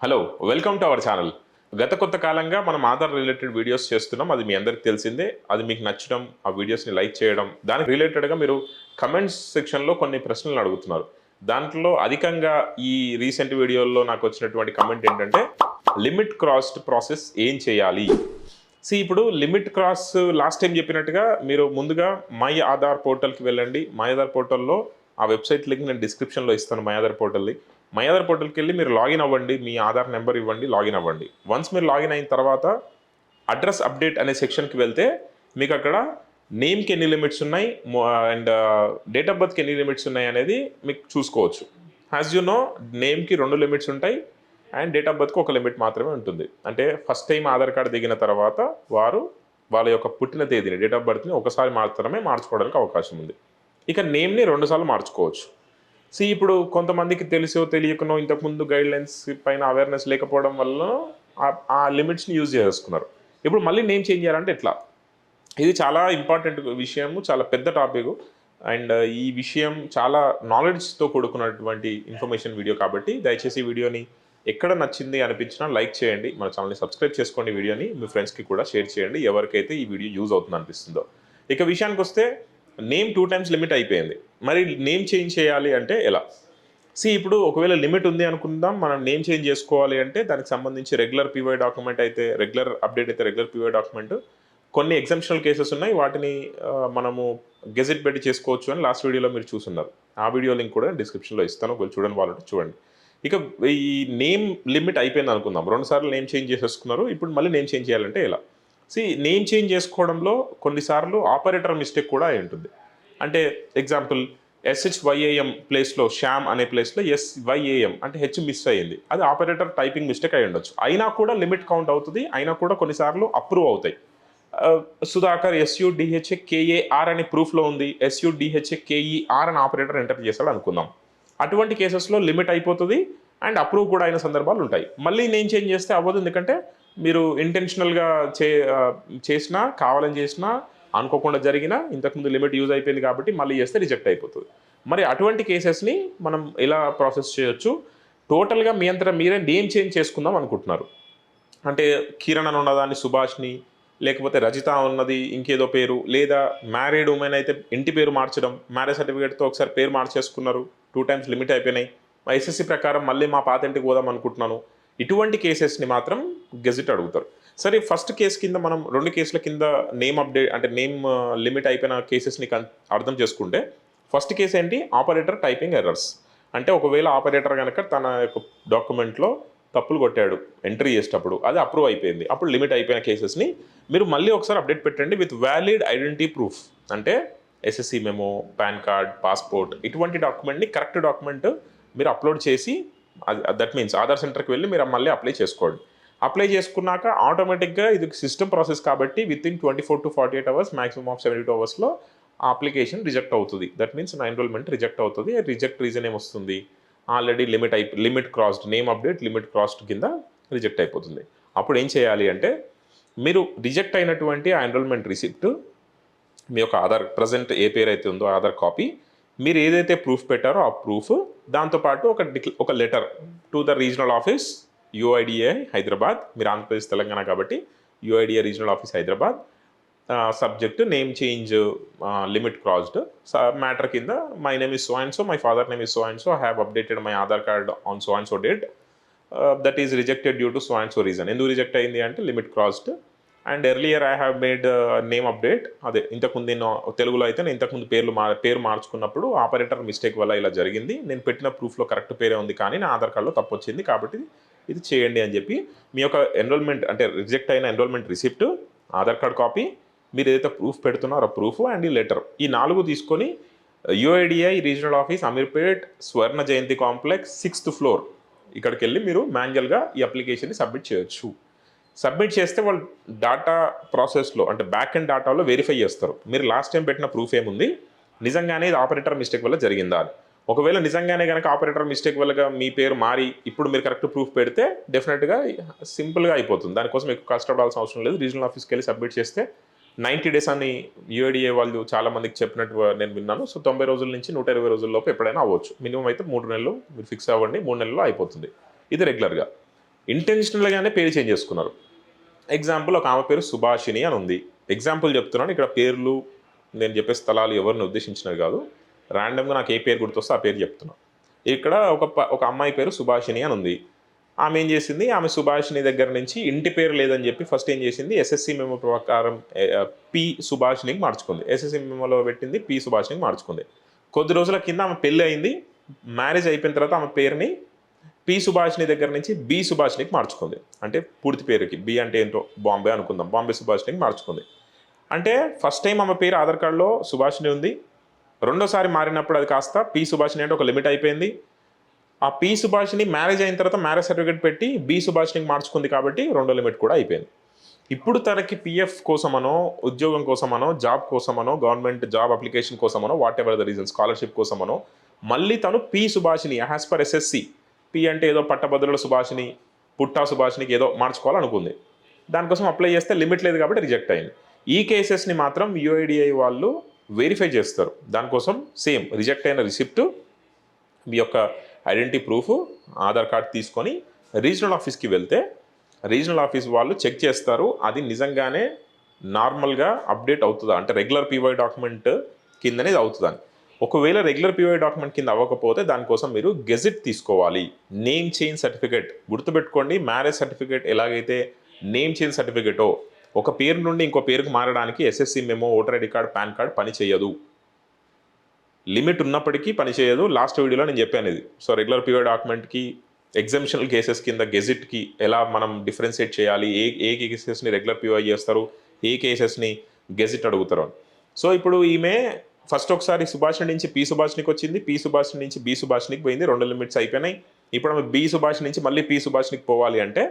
Hello, welcome to our channel. గత కొంత కాలంగా మనం ఆధార్ రిలేటెడ్ వీడియోస్ చేస్తున్నాం. అది మీ అందరికి తెలిసిందే. అది మీకు నచ్చడం, ఆ వీడియోస్ని లైక్ చేయడం, దానికి రిలేటెడ్గా మీరు కమెంట్స్ సెక్షన్లో కొన్ని ప్రశ్నలు అడుగుతున్నారు. దాంట్లో అధికంగా ఈ రీసెంట్ వీడియోల్లో నాకు వచ్చినటువంటి కమెంట్ ఏంటంటే, లిమిట్ క్రాస్డ్ ప్రాసెస్ ఏం చేయాలి? ఇప్పుడు లిమిట్ క్రాస్ లాస్ట్ టైం చెప్పినట్టుగా మీరు ముందుగా మై ఆధార్ పోర్టల్కి వెళ్ళండి. మై ఆధార్ పోర్టల్లో ఆ వెబ్సైట్ లింక్ నేను డిస్క్రిప్షన్లో ఇస్తాను. మై ఆధార్ పోర్టల్ది. మై ఆధార్ పోర్టల్కి వెళ్ళి మీరు లాగిన్ అవ్వండి. మీ ఆధార్ నెంబర్ ఇవ్వండి, లాగిన్ అవ్వండి. వన్స్ మీరు లాగిన్ అయిన తర్వాత అడ్రస్ అప్డేట్ అనే సెక్షన్కి వెళ్తే మీకు అక్కడ నేమ్కి ఎన్ని లిమిట్స్ ఉన్నాయి అండ్ డేట్ ఆఫ్ బర్త్కి ఎన్ని లిమిట్స్ ఉన్నాయి అనేది మీకు చూసుకోవచ్చు. యాజ్ యూ నో, నేమ్కి 2 లిమిట్స్ ఉంటాయి అండ్ డేట్ ఆఫ్ బర్త్కి ఒక లిమిట్ మాత్రమే ఉంటుంది. అంటే ఫస్ట్ టైం ఆధార్ కార్డు దిగిన తర్వాత వాళ్ళ యొక్క పుట్టిన తేదీని, డేట్ ఆఫ్ బర్త్ని ఒకసారి మాత్రమే మార్చుకోవడానికి అవకాశం ఉంది. ఇక నేమ్ని 2 సార్లు మార్చుకోవచ్చు. ఇప్పుడు కొంతమందికి తెలుసో తెలియకనో ఇంతకుముందు గైడ్లైన్స్ పైన అవేర్నెస్ లేకపోవడం వల్ల ఆ లిమిట్స్ని యూజ్ చేసుకున్నారు. ఇప్పుడు మళ్ళీ నేమ్ చేంజ్ చేయాలంటే ఎట్లా? ఇది చాలా ఇంపార్టెంట్ విషయము, చాలా పెద్ద టాపిక్. అండ్ ఈ విషయం చాలా నాలెడ్జ్తో కూడుకున్నటువంటి ఇన్ఫర్మేషన్ వీడియో కాబట్టి దయచేసి ఈ వీడియోని ఎక్కడ నచ్చింది అనిపించినా లైక్ చేయండి, మన ఛానల్ని సబ్స్క్రైబ్ చేసుకోండి, వీడియోని మీ ఫ్రెండ్స్కి కూడా షేర్ చేయండి ఎవరికైతే ఈ వీడియో యూజ్ అవుతుంది అనిపిస్తుందో. ఇక విషయానికి వస్తే, నేమ్ 2 టైమ్స్ లిమిట్ అయిపోయింది. మరి నేమ్ చేంజ్ చేయాలి అంటే ఎలా? ఇప్పుడు ఒకవేళ లిమిట్ ఉంది అనుకుందాం, మనం నేమ్ చేంజ్ చేసుకోవాలి అంటే దానికి సంబంధించి రెగ్యులర్ పీవై డాక్యుమెంట్ అయితే, రెగ్యులర్ అప్డేట్ అయితే రెగ్యులర్ పీవై డాక్యుమెంట్, కొన్ని ఎగ్జామ్షనల్ కేసెస్ ఉన్నాయి, వాటిని మనము గెజెట్ పెట్టి చేసుకోవచ్చు అని లాస్ట్ వీడియోలో మీరు చూస్తున్నారు. ఆ వీడియో లింక్ కూడా డిస్క్రిప్షన్లో ఇస్తాను, ఒకవేళ చూడండి వాళ్ళంటే చూడండి. ఇక ఈ నేమ్ లిమిట్ అయిపోయింది అనుకుందాం, 2 సార్లు నేమ్ చేంజ్ చేసేసుకున్నారు. ఇప్పుడు మళ్ళీ నేమ్ చేంజ్ చేయాలంటే ఎలా? నేమ్ చేంజ్ చేసుకోవడంలో కొన్నిసార్లు ఆపరేటర్ మిస్టేక్ కూడా అయి ఉంటుంది. అంటే ఎగ్జాంపుల్, SHYAM ప్లేస్లో శ్యామ్ అనే ప్లేస్లో SYAM అంటే హెచ్ మిస్ అయ్యింది. అది ఆపరేటర్ టైపింగ్ మిస్టేక్ అయి ఉండొచ్చు. అయినా కూడా లిమిట్ కౌంట్ అవుతుంది, అయినా కూడా కొన్నిసార్లు అప్రూవ్ అవుతాయి. సుధాకర్ SUDHKAR అని ప్రూఫ్లో ఉంది, SUDHKER అని ఆపరేటర్ ఎంటర్ చేశాడు అనుకుందాం. అటువంటి కేసెస్లో లిమిట్ అయిపోతుంది అండ్ అప్రూవ్ కూడా అయిన సందర్భాలు ఉంటాయి. మళ్ళీ నేమ్ చేంజ్ చేస్తే అవ్వదు, ఎందుకంటే మీరు ఇంటెన్షనల్గా చేసినా, కావాలని చేసినా, అనుకోకుండా జరిగినా, ఇంతకుముందు లిమిట్ యూజ్ అయిపోయింది కాబట్టి మళ్ళీ చేస్తే రిజెక్ట్ అయిపోతుంది. మరి అటువంటి కేసెస్ని మనం ఎలా ప్రాసెస్ చేయొచ్చు? టోటల్గా మీ అంతటా మీరే నేమ్ చేంజ్ చేసుకుందాం అనుకుంటున్నారు అంటే, కిరణ్ అని ఉన్నదాన్ని సుభాష్ని, లేకపోతే రజిత ఉన్నది ఇంకేదో పేరు, లేదా మ్యారీడ్ ఉమెన్ అయితే ఇంటి పేరు మార్చడం, మ్యారేజ్ సర్టిఫికేట్తో ఒకసారి పేరు మార్చేసుకున్నారు, 2 టైమ్స్ లిమిట్ అయిపోయినాయి, SSC ప్రకారం మళ్ళీ మా పాత ఇంటికి పోదాం అనుకుంటున్నాను. ఇటువంటి కేసెస్ని మాత్రం గెజిట్ అడుగుతారు. సరే, ఫస్ట్ కేసు కింద మనం 2 కేసుల కింద నేమ్ అప్డేట్ అంటే నేమ్ లిమిట్ అయిపోయిన కేసెస్ని అర్థం చేసుకుంటే, ఫస్ట్ కేసు ఏంటి? Operator typing errors. అంటే ఒకవేళ ఆపరేటర్ కనుక తన యొక్క డాక్యుమెంట్లో తప్పులు కొట్టాడు ఎంట్రీ చేసేటప్పుడు, అది అప్రూవ్ అయిపోయింది, అప్పుడు లిమిట్ అయిపోయిన కేసెస్ని మీరు మళ్ళీ ఒకసారి అప్డేట్ పెట్టండి విత్ వ్యాలిడ్ ఐడెంటిటీ ప్రూఫ్. అంటే SSC memo, pan card, passport, ఇటువంటి డాక్యుమెంట్ని, కరెక్ట్ డాక్యుమెంట్ మీరు అప్లోడ్ చేసి, దట్ మీన్స్ ఆధార్ సెంటర్కి వెళ్ళి మీరు మళ్ళీ అప్లై చేసుకోండి. అప్లై చేసుకున్నాక ఆటోమేటిక్గా ఇది సిస్టమ్ ప్రాసెస్ కాబట్టి with in 24 to 48 hours, maximum of 72 అవర్స్లో ఆ అప్లికేషన్ రిజెక్ట్ అవుతుంది. దట్ మీన్స్ నా ఎన్రోల్మెంట్ రిజెక్ట్ అవుతుంది. రిజెక్ట్ రీజన్ ఏమొస్తుంది? Already limit crossed, name update limit crossed కింద రిజెక్ట్ అయిపోతుంది. అప్పుడు ఏం చేయాలి అంటే, మీరు రిజెక్ట్ అయినటువంటి ఆ ఎన్రోల్మెంట్ రిసిప్ట్, మీ యొక్క ఆధార్ ప్రజెంట్ ఏ పేరు అయితే ఉందో ఆధార్ కాపీ, మీరు ఏదైతే ప్రూఫ్ పెట్టారో ఆ ప్రూఫ్, దాంతోపాటు ఒక letter to the regional office UIDA Hyderabad, మీరు ఆంధ్రప్రదేశ్ తెలంగాణ కాబట్టి UIDA regional office Hyderabad, subject name change limit crossed, matter కింద my name is so and so, my father name is so and so, I have updated my Aadhaar card on so and so date, that is rejected due to so and so reason. ఎందుకు reject అయింది అంటే limit crossed, and earlier I have made name update. అదే ఇంతకుముందు నేను తెలుగులో అయితే నేను ఇంతకుముందు పేరు మార్చుకున్నప్పుడు ఆపరేటర్ మిస్టేక్ వల్ల ఇలా జరిగింది, నేను పెట్టిన ప్రూఫ్లో కరెక్ట్ పేరే ఉంది కానీ నా ఆధార్ కార్డులో తప్పు వచ్చింది, కాబట్టి ఇది చేయండి అని చెప్పి మీ యొక్క ఎన్రోల్మెంట్ అంటే రిజెక్ట్ అయిన enrolment receipt, Aadhaar card copy, మీరు ఏదైతే ప్రూఫ్ పెడుతున్నారో ఆ ప్రూఫ్ అండ్ ఈ లెటర్, ఈ 4 తీసుకొని UIDA regional office Ameerpet Swarna Jayanti complex 6th floor, ఇక్కడికి వెళ్ళి మీరు మాన్యువల్గా ఈ అప్లికేషన్ని సబ్మిట్ చేయొచ్చు. సబ్మిట్ చేస్తే వాళ్ళు డాటా ప్రాసెస్లో అంటే బ్యాక్ అండ్ డాటాలో వెరిఫై చేస్తారు, మీరు లాస్ట్ టైం పెట్టిన ప్రూఫ్ ఏముంది, నిజంగానే ఇది ఆపరేటర్ మిస్టేక్ వల్ల జరిగిందా అని. ఒకవేళ నిజంగానే కనుక ఆపరేటర్ మిస్టేక్ వల్ల మీ పేరు మారి ఇప్పుడు మీరు కరెక్ట్ ప్రూఫ్ పెడితే డెఫినెట్గా సింపుల్గా అయిపోతుంది. దానికోసం ఎక్కువ కష్టపడాల్సిన అవసరం లేదు. రీజనల్ ఆఫీస్కి వెళ్ళి సబ్మిట్ చేస్తే 90 days అని UIDA వాళ్ళు చాలా మందికి చెప్పినట్టు నేను విన్నాను. సో 90 రోజుల నుంచి 120 రోజుల్లోపు ఎప్పుడైనా అవ్వచ్చు. మినిమం అయితే 3 నెలలు మీరు ఫిక్స్ అవ్వండి, 3 నెలల్లో అయిపోతుంది. ఇది రెగ్యులర్గా. ఇంటెన్షనల్గానే పేరు చేంజ్ చేసుకున్నారు. ఎగ్జాంపుల్ ఒక ఆమె పేరు సుభాషిణి అని ఉంది. ఎగ్జాంపుల్ చెప్తున్నాను, ఇక్కడ పేర్లు నేను చెప్పే స్థలాలు ఎవరిని ఉద్దేశించినవి కాదు. ర్యాండమ్గా నాకు ఏ పేరు గుర్తొస్తే ఆ పేరు చెప్తున్నాను. ఇక్కడ ఒక అమ్మాయి పేరు సుభాషిణి అని ఉంది. ఆమె ఏం చేసింది, ఆమె సుభాషిణి దగ్గర నుంచి ఇంటి పేరు లేదని చెప్పి ఫస్ట్ ఏం చేసింది, ఎస్ఎస్సి మెమో ప్రకారం పి సుభాషిణికి మార్చుకుంది. ఎస్ఎస్సి మెమోలో పెట్టింది పి సుభాషిణికి మార్చుకుంది. కొద్ది రోజుల కింద ఆమె పెళ్ళి అయింది. మ్యారేజ్ అయిపోయిన తర్వాత ఆమె పేరుని పి సుభాషిణి దగ్గర నుంచి బి సుభాషిణికి మార్చుకుంది. అంటే పూర్తి పేరుకి బి అంటే ఏంటో బాంబే అనుకుందాం, బాంబే సుభాషిణికి మార్చుకుంది. అంటే ఫస్ట్ టైం ఆమె పేరు ఆధార్ కార్డులో సుభాషిణి ఉంది. రెండోసారి మారినప్పుడు అది కాస్త పి సుభాషిణి అంటే ఒక లిమిట్ అయిపోయింది. ఆ పి సుభాషిణి మ్యారేజ్ అయిన తర్వాత మ్యారేజ్ సర్టిఫికేట్ పెట్టి బి సుభాషిణికి మార్చుకుంది కాబట్టి రెండో లిమిట్ కూడా అయిపోయింది. ఇప్పుడు తనకి పిఎఫ్ కోసమనో, ఉద్యోగం కోసమనో, జాబ్ కోసమనో, గవర్నమెంట్ జాబ్ అప్లికేషన్ కోసమనో, whatever the reason, scholarship కోసమనో మళ్ళీ తను P Subhashini as per SSC, P అంటే ఏదో పట్టభద్రుల సుభాషిణి, పుట్టా సుభాషినికి ఏదో మార్చుకోవాలనుకుంది. దానికోసం అప్లై చేస్తే లిమిట్ లేదు కాబట్టి రిజెక్ట్ అయింది. ఈ కేసెస్ని మాత్రం యుఐడిఐ వాళ్ళు వెరిఫై చేస్తారు. దానికోసం సేమ్ రిజెక్ట్ అయిన రిసిప్ట్, మీ యొక్క ఐడెంటిటీ ప్రూఫ్, ఆధార్ కార్డ్ తీసుకొని రీజనల్ ఆఫీస్కి వెళ్తే రీజనల్ ఆఫీస్ వాళ్ళు చెక్ చేస్తారు అది నిజంగానే నార్మల్గా అప్డేట్ అవుతుందా, అంటే రెగ్యులర్ పీవై డాక్యుమెంట్ కిందనే అవుతుందని. ఒకవేళ రెగ్యులర్ పీవై డాక్యుమెంట్ కింద అవ్వకపోతే దానికోసం మీరు గెజిట్ తీసుకోవాలి. నేమ్ చేంజ్ సర్టిఫికేట్ గుర్తుపెట్టుకోండి. మ్యారేజ్ సర్టిఫికేట్ ఎలాగైతే నేమ్ చేంజ్ సర్టిఫికేటో, ఒక పేరు నుండి ఇంకో పేరుకు మారడానికి SSC memo, voter ID card, pan card పని చేయదు. లిమిట్ ఉన్నప్పటికీ పనిచేయదు. లాస్ట్ వీడియోలో నేను చెప్పాను ఇది. సో రెగ్యులర్ పీవై డాక్యుమెంట్కి, ఎగ్జామ్షనల్ కేసెస్ కింద గెజిట్కి ఎలా మనం డిఫరెన్షియేట్ చేయాలి, ఏ కేసెస్ని రెగ్యులర్ పీవై చేస్తారు, ఏ కేసెస్ని గెజిట్ అడుగుతారు. సో ఇప్పుడు ఈమె ఫస్ట్ ఒకసారి సుభాషిణి నుంచి పి సుభాషినికి వచ్చింది, పి సుభాషిని నుంచి బి సుభాషినికి పోయింది, 2 లిమిట్స్ అయిపోయినాయి. ఇప్పుడు ఆమె బి సుభాషి నుంచి మళ్ళీ పి సుభాషినికి పోవాలి అంటే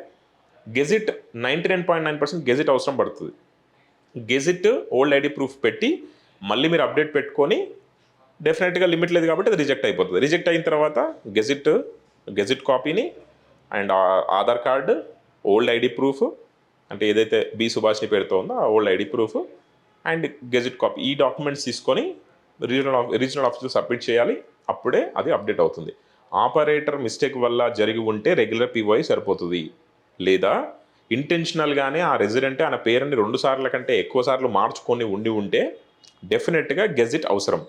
గెజిట్ 99.9% గెజిట్ అవసరం పడుతుంది. గెజిట్ ఓల్డ్ ఐడి ప్రూఫ్ పెట్టి మళ్ళీ మీరు అప్డేట్ పెట్టుకొని డెఫినెట్గా లిమిట్ లేదు కాబట్టి అది రిజెక్ట్ అయిపోతుంది. రిజెక్ట్ అయిన తర్వాత గెజిట్ కాపీని and Aadhaar card, old ID proof, అంటే ఏదైతే బి సుభాష్ని పేరుతో ఉందో ఆ old ID proof and gazette copy, ఈ డాక్యుమెంట్స్ తీసుకొని రీజనల్ ఆఫీస్లో సబ్మిట్ చేయాలి. అప్పుడే అది అప్డేట్ అవుతుంది. ఆపరేటర్ మిస్టేక్ వల్ల జరిగి ఉంటే రెగ్యులర్ పీవై సరిపోతుంది. లేదా ఇంటెన్షనల్గానే ఆ రెసిడెంట్ ఆయన పేరుని 2 సార్ల కంటే ఎక్కువ సార్లు మార్చుకొని ఉంటే డెఫినెట్గా గెజిట్ అవసరం.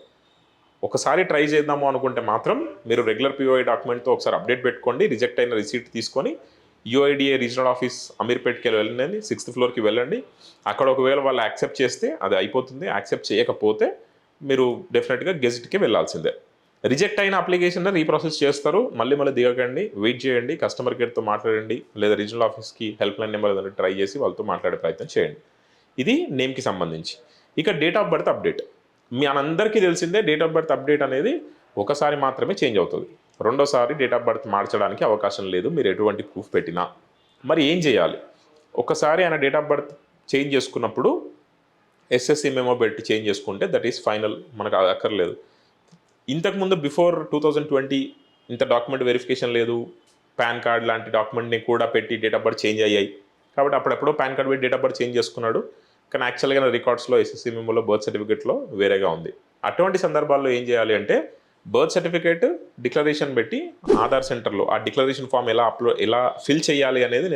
ఒకసారి ట్రై చేద్దాము అనుకుంటే మాత్రం మీరు రెగ్యులర్ పీఓఐ డాక్యుమెంట్తో ఒకసారి అప్డేట్ పెట్టుకోండి. రిజెక్ట్ అయిన రిసీట్ తీసుకొని యూఐడిఏ రీజనల్ ఆఫీస్ అమీర్పేట్కి వెళ్ళండి, 6th ఫ్లోర్కి వెళ్ళండి. అక్కడ ఒకవేళ వాళ్ళు యాక్సెప్ట్ చేస్తే అది అయిపోతుంది. యాక్సెప్ట్ చేయకపోతే మీరు డెఫినెట్గా గెజిట్కి వెళ్ళాల్సిందే. రిజెక్ట్ అయిన అప్లికేషన్ రీప్రాసెస్ చేస్తారు. మళ్ళీ దిగకండి, వెయిట్ చేయండి, కస్టమర్ కేర్తో మాట్లాడండి, లేదా రీజనల్ ఆఫీస్కి హెల్ప్ లైన్ నెంబర్ ఏదైనా ట్రై చేసి వాళ్ళతో మాట్లాడే ప్రయత్నం చేయండి. ఇది నేమ్కి సంబంధించి. ఇక డేట్ ఆఫ్ బర్త్ అప్డేట్ మీ అందరికీ తెలిసిందే. డేట్ ఆఫ్ బర్త్ అప్డేట్ అనేది ఒకసారి మాత్రమే చేంజ్ అవుతుంది. రెండోసారి డేట్ ఆఫ్ బర్త్ మార్చడానికి అవకాశం లేదు మీరు ఎటువంటి ప్రూఫ్ పెట్టినా. మరి ఏం చేయాలి? ఒకసారి ఆయన డేట్ ఆఫ్ బర్త్ చేంజ్ చేసుకున్నప్పుడు ఎస్ఎస్సి మెమో పెట్టి చేంజ్ చేసుకుంటే దట్ ఈస్ ఫైనల్, మనకు అది అక్కర్లేదు. ఇంతకుముందు బిఫోర్ 2020 ఇంత డాక్యుమెంట్ వెరిఫికేషన్ లేదు, పాన్ కార్డ్ లాంటి డాక్యుమెంట్ని కూడా పెట్టి డేట్ ఆఫ్ బర్త్ చేంజ్ అయ్యాయి కాబట్టి అప్పుడెప్పుడో పాన్ కార్డ్ పెట్టి డేట్ ఆఫ్ బర్త్ చేంజ్ చేసుకున్నాడు. కానీ యాక్చువల్గా రికార్డ్స్లో ఎస్ఎస్సి మెమోలో బర్త్ సర్టిఫికేట్లో వేరేగా ఉంది. అటువంటి సందర్భాల్లో ఏం చేయాలి అంటే బర్త్ సర్టిఫికేట్ డిక్లరేషన్ పెట్టి ఆధార్ సెంటర్లో ఆ డిక్లరేషన్ ఫామ్ ఎలా ఫిల్ చేయాలి అనేది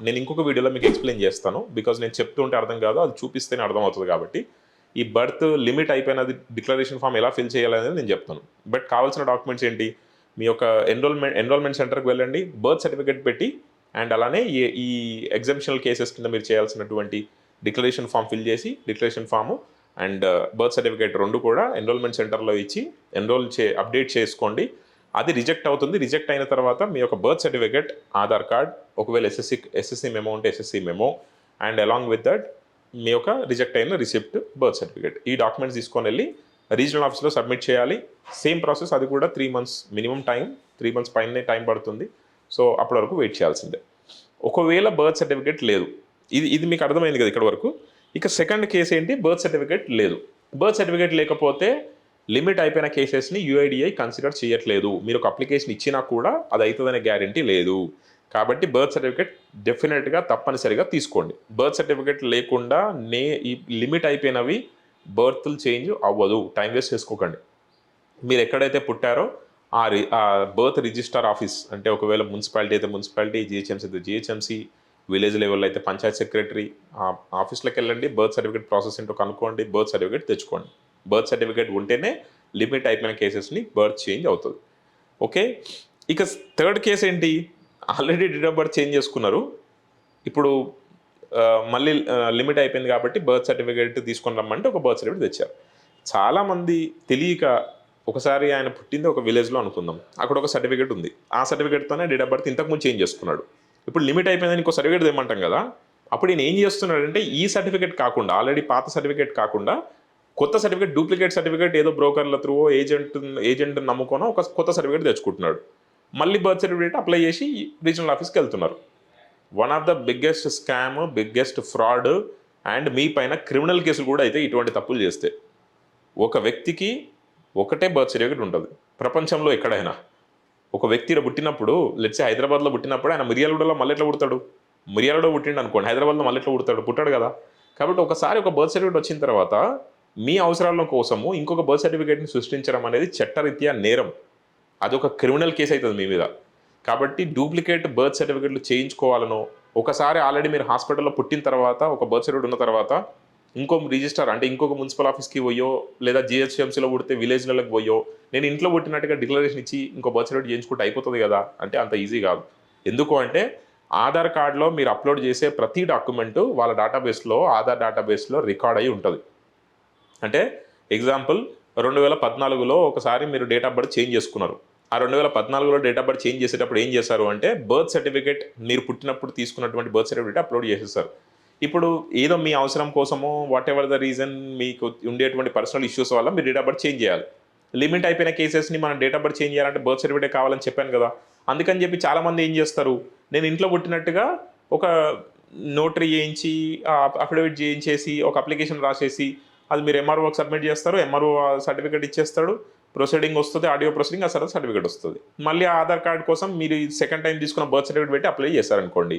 నేను ఇంకొక వీడియోలో మీకు ఎక్స్ప్లెయిన్ చేస్తాను. బికాజ్ నేను చెప్తుంటే అర్థం కాదు, అది చూపిస్తేనే అర్థం అవుతుంది. కాబట్టి ఈ బర్త్ లిమిట్ అయిపోయినది డిక్లరేషన్ ఫామ్ ఎలా ఫిల్ చేయాలి అనేది నేను చెప్తాను. బట్ కావాల్సిన డాక్యుమెంట్స్ ఏంటి? మీ యొక్క ఎన్రోల్మెంట్ సెంటర్కి వెళ్ళండి, బర్త్ సర్టిఫికేట్ పెట్టి అండ్ అలానే ఈ ఎగ్జామ్షనల్ కేసెస్ కింద మీరు చేయాల్సినటువంటి డిక్లరేషన్ ఫామ్ ఫిల్ చేసి declaration form and birth certificate 2 కూడా ఎన్రోల్మెంట్ సెంటర్లో ఇచ్చి అప్డేట్ చేసుకోండి. అది రిజెక్ట్ అవుతుంది. రిజెక్ట్ అయిన తర్వాత మీ యొక్క బర్త్ సర్టిఫికేట్, ఆధార్ కార్డ్, ఒకవేళ ఎస్ఎస్సి మెమో ఉంటే SSC memo and along with that మీ యొక్క రిజెక్ట్ అయిన రిసిప్ట్, బర్త్ సర్టిఫికేట్, ఈ డాక్యుమెంట్స్ తీసుకొని వెళ్ళి రీజనల్ ఆఫీస్లో సబ్మిట్ చేయాలి. సేమ్ ప్రాసెస్, అది కూడా 3 months మినిమం టైం, 3 months పైనే టైం పడుతుంది. సో అప్పటి వరకు వెయిట్ చేయాల్సిందే. ఒకవేళ బర్త్ సర్టిఫికేట్ లేదు, ఇది మీకు అర్థమైంది కదా ఇక్కడ వరకు. ఇక సెకండ్ కేసు ఏంటి? బర్త్ సర్టిఫికేట్ లేదు. బర్త్ సర్టిఫికేట్ లేకపోతే లిమిట్ అయిపోయిన కేసెస్ని యూఐడిఐ కన్సిడర్ చేయట్లేదు. మీరు ఒక అప్లికేషన్ ఇచ్చినా కూడా అది అవుతుందనే గ్యారంటీ లేదు. కాబట్టి బర్త్ సర్టిఫికేట్ డెఫినెట్గా తప్పనిసరిగా తీసుకోండి. బర్త్ సర్టిఫికేట్ లేకుండా ఈ లిమిట్ అయిపోయినవి బర్త్లు చేంజ్ అవ్వదు. టైం వేస్ట్ చేసుకోకండి. మీరు ఎక్కడైతే పుట్టారో ఆ బర్త్ రిజిస్టర్ ఆఫీస్ అంటే ఒకవేళ మున్సిపాలిటీ అయితే మున్సిపాలిటీ, జిహెచ్ఎంసీ అయితే జిహెచ్ఎంసీ, విలేజ్ లెవెల్లో అయితే పంచాయత్ సెక్రటరీ ఆ ఆఫీస్లోకి వెళ్ళండి. బర్త్ సర్టిఫికేట్ ప్రాసెస్ ఏంటో కనుక్కోండి, బర్త్ సర్టిఫికేట్ తెచ్చుకోండి. బర్త్ సర్టిఫికేట్ ఉంటేనే లిమిట్ అయిపోయిన కేసెస్ని బర్త్ చేంజ్ అవుతుంది. ఓకే, ఇక థర్డ్ కేసు ఏంటి? Already date of birth change చేసుకున్నారు, ఇప్పుడు మళ్ళీ లిమిట్ అయిపోయింది కాబట్టి బర్త్ సర్టిఫికేట్ తీసుకొని రమ్మంటే ఒక బర్త్ సర్టిఫికేట్ తెచ్చారు. చాలామంది తెలియక ఒకసారి ఆయన పుట్టింది ఒక విలేజ్లో అనుకుందాం, అక్కడ ఒక సర్టిఫికేట్ ఉంది, ఆ సర్టిఫికేట్తోనే డేట్ ఆఫ్ బర్త్ ఇంతకుముందు చేంజ్ చేసుకున్నాడు. ఇప్పుడు లిమిట్ అయిపోయిందని ఇంకో సర్టిఫికేట్ తెమ్మంటాం కదా, అప్పుడు ఈయన ఏం చేస్తున్నాడంటే ఈ సర్టిఫికేట్ కాకుండా, ఆల్రెడీ పాత సర్టిఫికేట్ కాకుండా కొత్త సర్టిఫికేట్, డూప్లికేట్ సర్టిఫికేట్ ఏదో బ్రోకర్ల త్రూ ఏజెంట్ నమ్ముకొని ఒక కొత్త సర్టిఫికేట్ తెచ్చుకుంటున్నాడు. మళ్ళీ బర్త్ సర్టిఫికేట్ అప్లై చేసి రీజనల్ ఆఫీస్కి వెళ్తున్నారు. One of the biggest scam, biggest fraud, and మీ పైన క్రిమినల్ కేసులు కూడా అయితే ఇటువంటి తప్పులు చేస్తే. ఒక వ్యక్తికి ఒకటే బర్త్ సర్టిఫికేట్ ఉంటుంది ప్రపంచంలో ఎక్కడైనా. ఒక వ్యక్తి పుట్టినప్పుడు, లెట్స్ హైదరాబాద్లో పుట్టినప్పుడు ఆయన మిర్యాలగూడలో మళ్ళీ ఎట్లా పుడతాడు? మిర్యాలగూడ పుట్టిండు అనుకోండి, హైదరాబాద్లో మళ్ళీ ఎట్లా పుట్టాడు కదా. కాబట్టి ఒకసారి ఒక బర్త్ సర్టిఫికేట్ వచ్చిన తర్వాత మీ అవసరాల కోసము ఇంకొక బర్త్ సర్టిఫికేట్ని సృష్టించడం అనేది చట్టరీత్యా నేరం. అదొక క్రిమినల్ కేసు అవుతుంది మీ మీద. కాబట్టి డూప్లికేట్ బర్త్ సర్టిఫికేట్లు చేయించుకోవాలనో, ఒకసారి ఆల్రెడీ మీరు హాస్పిటల్లో పుట్టిన తర్వాత ఒక బర్త్ సర్టిఫికేట్ ఉన్న తర్వాత ఇంకో రిజిస్టర్ అంటే ఇంకొక మున్సిపల్ ఆఫీస్కి పోయో, లేదా జిహెచ్ఎంసీలో పుడితే విలేజ్లకు పోయో, నేను ఇంట్లో పుట్టినట్టుగా డిక్లరేషన్ ఇచ్చి ఇంకో బర్త్ సర్టిఫికేట్ చేయించుకుంటే అయిపోతుంది కదా అంటే అంత ఈజీ కాదు. ఎందుకు అంటే ఆధార్ కార్డులో మీరు అప్లోడ్ చేసే ప్రతి డాక్యుమెంటు వాళ్ళ డేటాబేస్లో, ఆధార్ డేటాబేస్లో రికార్డ్ అయి ఉంటుంది. అంటే ఎగ్జాంపుల్ 2014లో ఒకసారి మీరు డేట్ ఆఫ్ బర్త్ చేంజ్ చేసుకున్నారు. ఆ 2014లో డేట్ ఆఫ్ బర్త్ చేంజ్ చేసేటప్పుడు ఏం చేశారు అంటే బర్త్ సర్టిఫికేట్ మీరు పుట్టినప్పుడు తీసుకున్నటువంటి బర్త్ సర్టిఫికేట్ అప్లోడ్ చేసేసారు. ఇప్పుడు ఏదో మీ అవసరం కోసమో వాట్ ఎవర్ ద రీజన్ మీకు ఉండేటువంటి పర్సనల్ ఇష్యూస్ వల్ల మీరు డేట్ ఆఫ్ బర్త్ చేంజ్ చేయాలి. లిమిట్ అయిపోయిన కేసెస్ని మనం డేట్ ఆఫ్ బర్త్ చేంజ్ చేయాలంటే బర్త్ సర్టిఫికేట్ కావాలని చెప్పాను కదా. అందుకని చెప్పి చాలామంది ఏం చేస్తారు, నేను ఇంట్లో పుట్టినట్టుగా ఒక నోటరీ చేయించి అఫిడవిట్ చేయించేసి ఒక అప్లికేషన్ రాసేసి అది మీరు ఎంఆర్ఓకి సబ్మిట్ చేస్తారు, ఎంఆర్ఓ సర్టిఫికేట్ ఇచ్చేస్తాడు, ప్రొసీడింగ్ వస్తుంది, ఆడియో ప్రొసీడింగ్, ఆ తర్వాత సర్టిఫికేట్ వస్తుంది. మళ్ళీ ఆధార్ కార్డ్ కోసం మీరు సెకండ్ టైం తీసుకున్న బర్త్ సర్టిఫికేట్ పెట్టి అప్లై చేశారనుకోండి,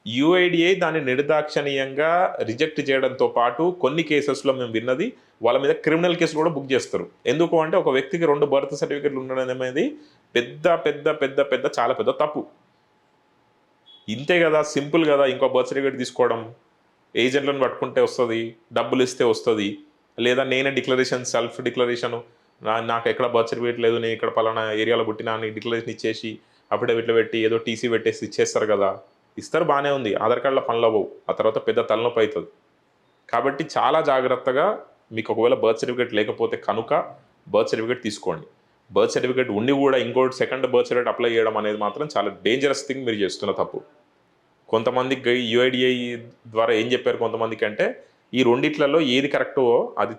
యూఐడిఐ దాన్ని నిర్దాక్షణీయంగా రిజెక్ట్ చేయడంతో పాటు కొన్ని కేసెస్లో మేము విన్నది వాళ్ళ మీద క్రిమినల్ కేసులు కూడా బుక్ చేస్తారు. ఎందుకు అంటే ఒక వ్యక్తికి 2 బర్త్ సర్టిఫికేట్లు ఉండడం అనేది పెద్ద పెద్ద పెద్ద పెద్ద చాలా పెద్ద తప్పు. ఇంతే కదా, సింపుల్ కదా. ఇంకో బర్త్ సర్టిఫికేట్ తీసుకోవడం, ఏజెంట్లను పట్టుకుంటే వస్తుంది, డబ్బులు ఇస్తే వస్తుంది, లేదా నేనే డిక్లరేషన్, సెల్ఫ్ డిక్లరేషను, నాకు ఎక్కడ బర్త్ సర్టిఫికేట్ లేదు, నేను ఇక్కడ పలానా ఏరియాలో పుట్టినా అని డిక్లరేషన్ ఇచ్చేసి అఫిడవిట్లో పెట్టి ఏదో టీసీ పెట్టేసి ఇచ్చేస్తారు కదా. ఇస్తారు, బాగానే ఉంది, ఆధార్ కార్డులో పనులు అవ్వవు, ఆ తర్వాత పెద్ద తలనొప్పి అవుతుంది. కాబట్టి చాలా జాగ్రత్తగా, మీకు ఒకవేళ బర్త్ సర్టిఫికేట్ లేకపోతే కనుక బర్త్ సర్టిఫికేట్ తీసుకోండి. బర్త్ సర్టిఫికేట్ ఉండి కూడా ఇంకోటి సెకండ్ బర్త్ సర్టిఫికేట్ అప్లై చేయడం అనేది మాత్రం చాలా డేంజరస్ థింగ్, మీరు చేస్తున్న తప్పు. కొంతమందికి యూఐడిఐ ద్వారా ఏం చెప్పారు కొంతమందికి అంటే, ఈ రెండిట్లలో ఏది కరెక్టో అది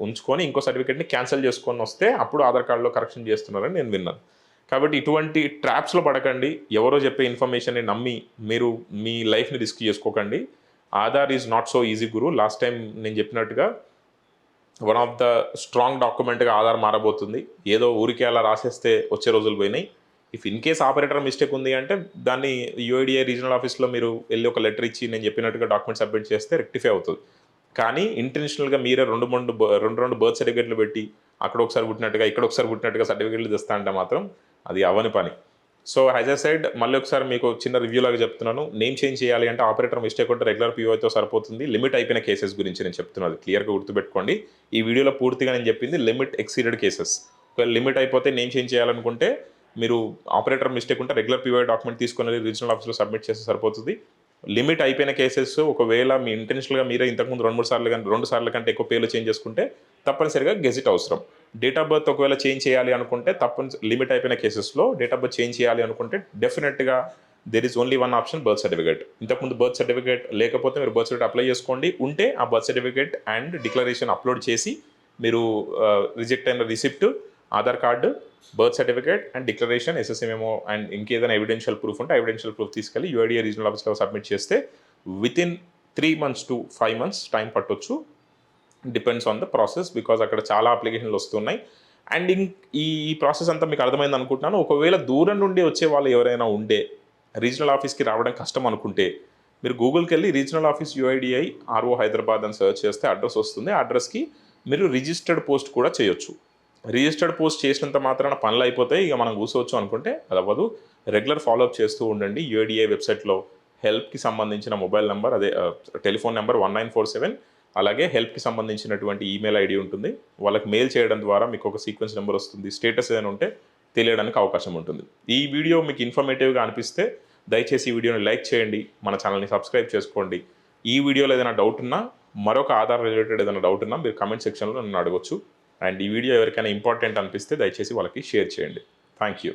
ఉంచుకొని ఇంకో సర్టిఫికేట్ని క్యాన్సిల్ చేసుకొని వస్తే అప్పుడు ఆధార్ కార్డులో కరెక్షన్ చేస్తున్నారని నేను విన్నాను. కాబట్టి ఇటువంటి ట్రాప్స్లో పడకండి. ఎవరో చెప్పే ఇన్ఫర్మేషన్ని నమ్మి మీరు మీ లైఫ్ని రిస్క్ చేసుకోకండి. Aadhaar is not so easy గురు. లాస్ట్ టైం నేను చెప్పినట్టుగా వన్ ఆఫ్ ద స్ట్రాంగ్ డాక్యుమెంట్గా ఆధార్ మారబోతుంది. ఏదో ఊరికే అలా రాసేస్తే వచ్చే రోజులు పోయినాయి. If in case operator mistake ఉంది అంటే దాన్ని యూఐడిఐ రీజనల్ ఆఫీస్లో మీరు వెళ్ళి ఒక లెటర్ ఇచ్చి నేను చెప్పినట్టుగా డాక్యుమెంట్ సబ్మిట్ చేస్తే రెక్టిఫై అవుతుంది. కానీ ఇంటెన్షనల్గా మీరే రెండు బర్త్ సర్టిఫికేట్లు పెట్టి అక్కడ ఒకసారి పుట్టినట్టుగా ఇక్కడ ఒకసారి పుట్టినట్టుగా సర్టిఫికేట్లు తెస్తా అంటే మాత్రం అది అవని పని. సో యాజ్ అ సైడ్ మళ్ళీ ఒకసారి మీకు చిన్న రివ్యూ లాగా చెప్తున్నాను. నేమ్ చేంజ్ చేయాలి అంటే ఆపరేటర్ మిస్టేక్ ఉంటే రెగ్యులర్ పిఓతో సరిపోతుంది. లిమిట్ అయిపోయిన కేసెస్ గురించి నేను చెప్తున్నాను, క్లియర్గా గుర్తుపెట్టుకోండి. ఈ వీడియోలో పూర్తిగా నేను చెప్పింది లిమిట్ ఎక్సీడెడ్ కేసెస్. ఒకవేళ లిమిట్ అయిపోతే నేమ్ చేంజ్ చేయాలనుకుంటే మీరు ఆపరేటర్ మిస్టేక్ ఉంటే రెగ్యులర్ పిఓఐ డాక్యుమెంట్ తీసుకొని రీజనల్ ఆఫీస్లో సబ్మిట్ చేస్తే సరిపోతుంది. లిమిట్ అయిపోయిన కేసెస్ ఒకవేళ మీ ఇంటెన్షనల్గా మీరే ఇంతకుముందు 2 సార్లు కంటే ఎక్కువ పేర్లు చేంజ్ చేసుకుంటే తప్పనిసరిగా గెజిట్ అవసరం. డేట్ ఆఫ్ బర్త్ ఒకవేళ చేంజ్ చేయాలి అనుకుంటే లిమిట్ అయిపోయిన కేసెస్లో డేట్ ఆఫ్ బర్త్ చేంజ్ చేయాలి అనుకుంటే డెఫినెట్గా there is only one option, birth certificate. ఇంతకుముందు బర్త్ సర్టిఫికేట్ లేకపోతే మీరు బర్త్ సర్టిఫికేట్ అప్లై చేసుకోండి. ఉంటే ఆ birth certificate and declaration upload చేసి మీరు రిజెక్ట్ అయిన receipt, Aadhaar card, birth certificate and declaration, ఎస్ఎస్ఎంఏమో అండ్ ఇంకేదైనా ఎవిడెన్షియల్ ప్రూఫ్ ఉంటే ఎవిడెన్షియల్ ప్రూఫ్ తీసుకెళ్ళి యూఐడిఐ రీజనల్ ఆఫీస్లో సబ్మిట్ చేస్తే within 3 months to 5 months time పట్టొచ్చు. Depends on the process, because అక్కడ చాలా అప్లికేషన్లు వస్తున్నాయి. అండ్ ఈ ప్రాసెస్ అంతా మీకు అర్థమైంది అనుకుంటున్నాను. ఒకవేళ దూరం నుండి వచ్చే వాళ్ళు ఎవరైనా ఉండే రీజనల్ ఆఫీస్కి రావడం కష్టం అనుకుంటే మీరు గూగుల్కి వెళ్ళి regional office UIDAI RO Hyderabad అని సెర్చ్ చేస్తే అడ్రస్ వస్తుంది. ఆ అడ్రస్కి మీరు రిజిస్టర్డ్ పోస్ట్ కూడా చేయొచ్చు. రిజిస్టర్డ్ పోస్ట్ చేసినంత మాత్రాన పనులు అయిపోతాయి ఇక మనం కూర్చోవచ్చు అనుకుంటే అది అవ్వదు. రెగ్యులర్ ఫాలోఅప్ చేస్తూ ఉండండి. యూఐడిఏ వెబ్సైట్లో హెల్ప్కి సంబంధించిన మొబైల్ నెంబర్ అదే టెలిఫోన్ నెంబర్ 1947, అలాగే హెల్ప్కి సంబంధించినటువంటి ఈమెయిల్ ఐడి ఉంటుంది. వాళ్ళకి మెయిల్ చేయడం ద్వారా మీకు ఒక సీక్వెన్స్ నెంబర్ వస్తుంది. స్టేటస్ ఏదైనా ఉంటే తెలియడానికి అవకాశం ఉంటుంది. ఈ వీడియో మీకు ఇన్ఫర్మేటివ్గా అనిపిస్తే దయచేసి ఈ వీడియోని లైక్ చేయండి, మన ఛానల్ని సబ్స్క్రైబ్ చేసుకోండి. ఈ వీడియోలో ఏదైనా డౌట్ ఉన్నా, మరొక ఆధార్ రిలేటెడ్ ఏదైనా డౌట్ ఉన్నా మీరు కమెంట్ సెక్షన్లో నన్ను అడగొచ్చు. అండ్ ఈ వీడియో ఎవరికైనా ఇంపార్టెంట్ అనిపిస్తే దయచేసి వాళ్ళకి షేర్ చేయండి. Thank you.